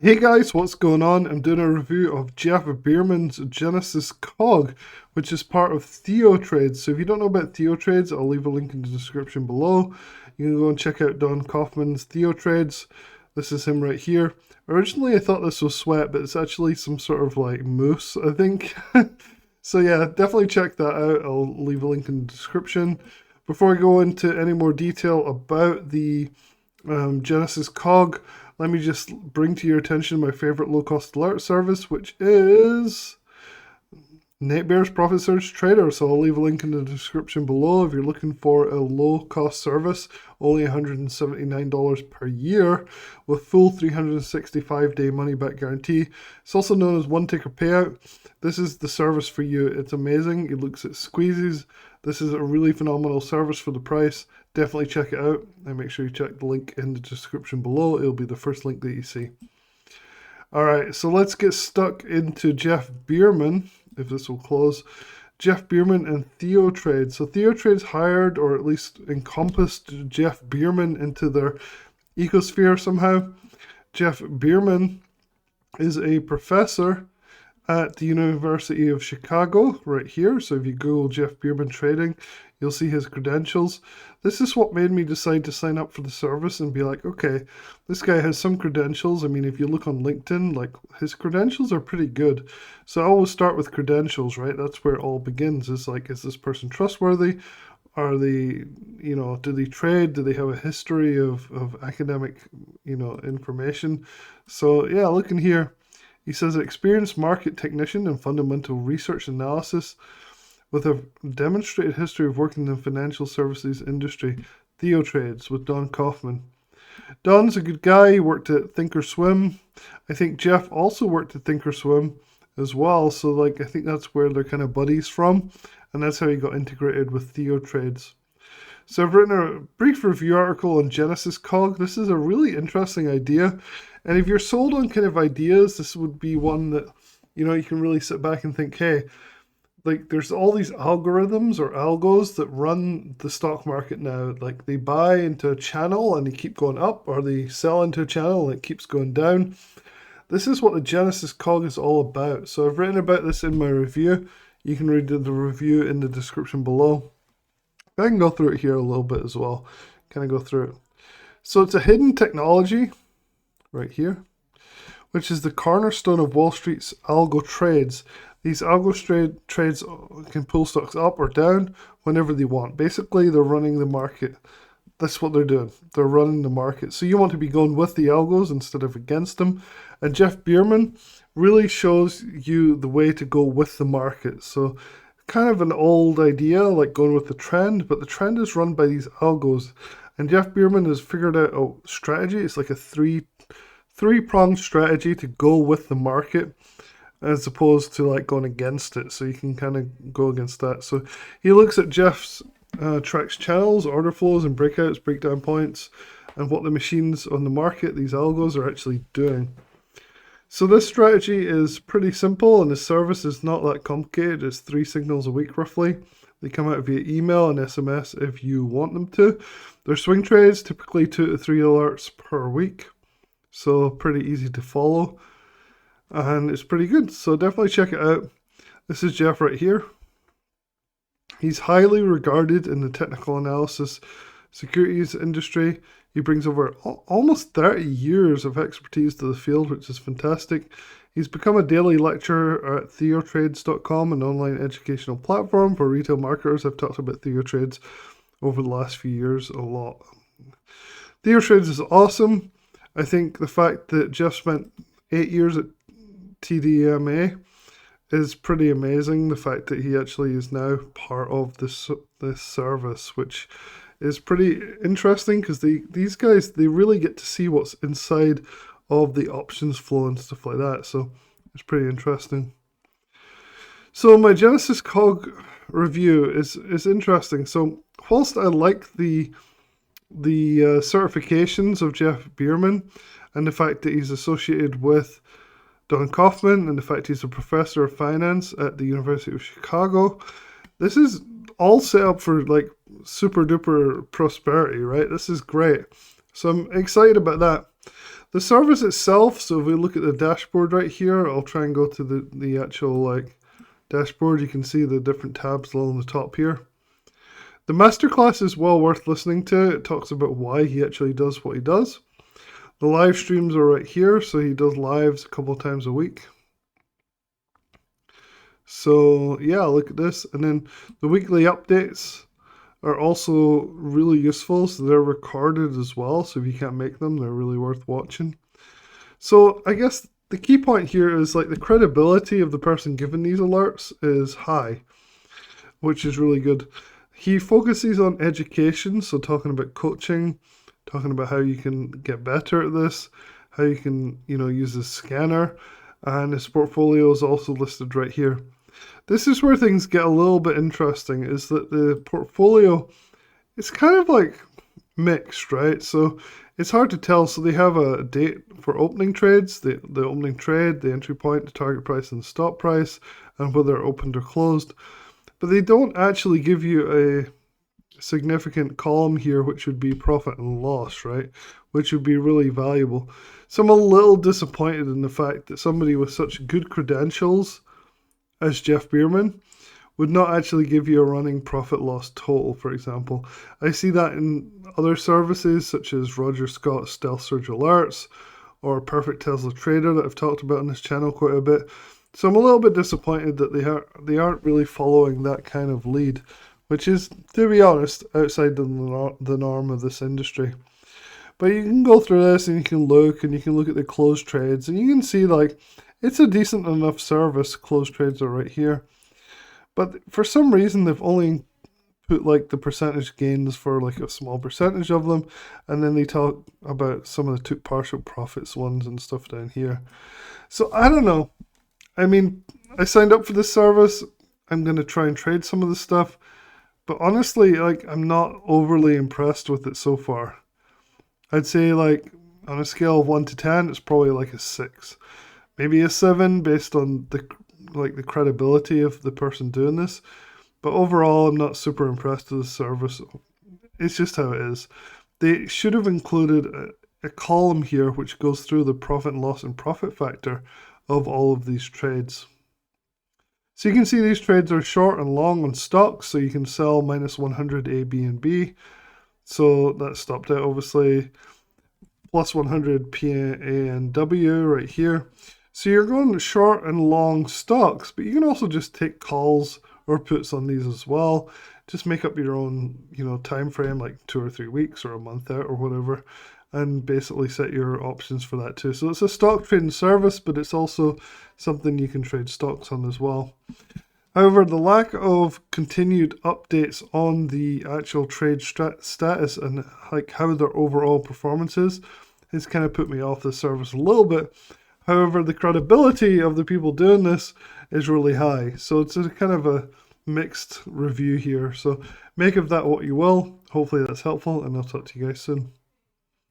Hey guys, what's going on? I'm doing a review of Jeff Bierman's Genesis Cog, which is part of TheoTrades. So if you don't know about TheoTrades, I'll leave a link in the description below. You can go and check out Don Kaufman's TheoTrades. This is him right here. Originally I thought this was sweat, but it's actually some sort of like mousse, I think. So yeah, definitely check that out. I'll leave a link in the description. Before I go into any more detail about the Genesis Cog, let me just bring to your attention my favorite low-cost alert service, which is NetBears Profit Surge Trader. So I'll leave a link in the description below if you're looking for a low-cost service, only $179 per year with full 365-day money-back guarantee. It's also known as one-ticker payout. This is the service for you. It's amazing. It looks at squeezes. This is a really phenomenal service for the price. Definitely check it out and make sure you check the link in the description below. It'll be the first link that you see. Alright, so let's get stuck into Jeff Bierman, if this will close. Jeff Bierman and TheoTrades. So TheoTrades hired, or at least encompassed, Jeff Bierman into their ecosphere somehow. Jeff Bierman is a professor at the University of Chicago, right here. So if you Google Jeff Bierman Trading, you'll see his credentials. This is what made me decide to sign up for the service and be like, okay, this guy has some credentials. I mean, if you look on LinkedIn, like his credentials are pretty good. So I always start with credentials, right? That's where it all begins. Is like, is this person trustworthy? Are they, do they trade? Do they have a history of academic, information? So yeah, looking here. He says, experienced market technician in fundamental research analysis with a demonstrated history of working in the financial services industry. TheoTrades with Don Kaufman. Don's a good guy. He worked at Thinkorswim. I think Jeff also worked at Thinkorswim as well. So, like, I think that's where they're kind of buddies from. And that's how he got integrated with TheoTrades. So I've written a brief review article on Genesis Cog. This is a really interesting idea. And if you're sold on kind of ideas, this would be one that, you can really sit back and think, hey, like there's all these algorithms or algos that run the stock market now. Like they buy into a channel and they keep going up, or they sell into a channel and it keeps going down. This is what the Genesis Cog is all about. So I've written about this in my review. You can read the review in the description below. I can go through it here a little bit as well. Kind of go through it. So it's a hidden technology right here, which is the cornerstone of Wall Street's algo trades. These algo trades can pull stocks up or down whenever they want. Basically, they're running the market. That's what they're doing. They're running the market. So you want to be going with the algos instead of against them. And Jeff Bierman really shows you the way to go with the market. So kind of an old idea, like going with the trend, but the trend is run by these algos. And Jeff Bierman has figured out a strategy. It's like a three-pronged strategy to go with the market as opposed to like going against it. So you can kind of go against that. So he looks at Jeff's tracks channels, order flows and breakouts, breakdown points, and what the machines on the market, these algos, are actually doing. So this strategy is pretty simple, and the service is not that complicated. It's 3 signals a week roughly. They come out via email and SMS if you want them to. They're swing trades, typically 2 to 3 alerts per week. So pretty easy to follow. And it's pretty good. So definitely check it out. This is Jeff right here. He's highly regarded in the technical analysis securities industry. He brings over almost 30 years of expertise to the field, which is fantastic. He's become a daily lecturer at theotrades.com, an online educational platform for retail marketers. I've talked about TheoTrades over the last few years a lot. TheoTrades is awesome. I think the fact that Jeff spent 8 years at TDMA is pretty amazing. The fact that he actually is now part of this service, which is pretty interesting because these guys, they really get to see what's inside of the options flow and stuff like that. So it's pretty interesting. So my Genesis Cog review is interesting. So whilst I like the certifications of Jeff Bierman and the fact that he's associated with Don Kaufman and the fact he's a professor of finance at the University of Chicago, this is all set up for like super duper prosperity, right? This is great. So I'm excited about that. The service itself, so if we look at the dashboard right here, I'll try and go to the actual like dashboard. You can see the different tabs along the top here. The masterclass is well worth listening to. It talks about why he actually does what he does. The live streams are right here, so he does lives a couple times a week. So yeah, look at this. And then the weekly updates are also really useful. So they're recorded as well. So if you can't make them, they're really worth watching. So I guess the key point here is like the credibility of the person giving these alerts is high, which is really good. He focuses on education, so talking about coaching, talking about how you can get better at this, how you can, use a scanner, and his portfolio is also listed right here. This is where things get a little bit interesting, is that the portfolio is kind of like mixed, right? So it's hard to tell. So they have a date for opening trades, the opening trade, the entry point, the target price, and the stop price, and whether they're opened or closed. But they don't actually give you a significant column here, which would be profit and loss, right? Which would be really valuable. So I'm a little disappointed in the fact that somebody with such good credentials as Jeff Bierman would not actually give you a running profit loss total, for example. I see that in other services such as Roger Scott's Stealth Surge Alerts or Perfect Tesla Trader that I've talked about on this channel quite a bit. So I'm a little bit disappointed that they aren't really following that kind of lead, which is, to be honest, outside the norm of this industry. But you can go through this and you can look at the closed trades, and you can see like it's a decent enough service. Closed trades are right here. But for some reason they've only put like the percentage gains for like a small percentage of them, and then they talk about some of the took partial profits ones and stuff down here. So I don't know. I mean, I signed up for this service. I'm going to try and trade some of the stuff. But honestly, like, I'm not overly impressed with it so far. I'd say, like, on a scale of 1 to 10, it's probably like a 6. Maybe a 7 based on the credibility of the person doing this. But overall, I'm not super impressed with the service. It's just how it is. They should have included a column here which goes through the profit and loss and profit factor of all of these trades. So you can see these trades are short and long on stocks, so you can sell minus 100 A, B, and B. So that stopped out obviously. Plus 100 P, A, and W right here. So you're going short and long stocks, but you can also just take calls or puts on these as well. Just make up your own, time frame, like 2 or 3 weeks or a month out or whatever, and basically set your options for that too. So it's a stock trading service, but it's also something you can trade stocks on as well. However, the lack of continued updates on the actual trade status and like how their overall performance is has kind of put me off the service a little bit. However, the credibility of the people doing this is really high. So it's a kind of a mixed review here. So make of that what you will. Hopefully that's helpful, and I'll talk to you guys soon.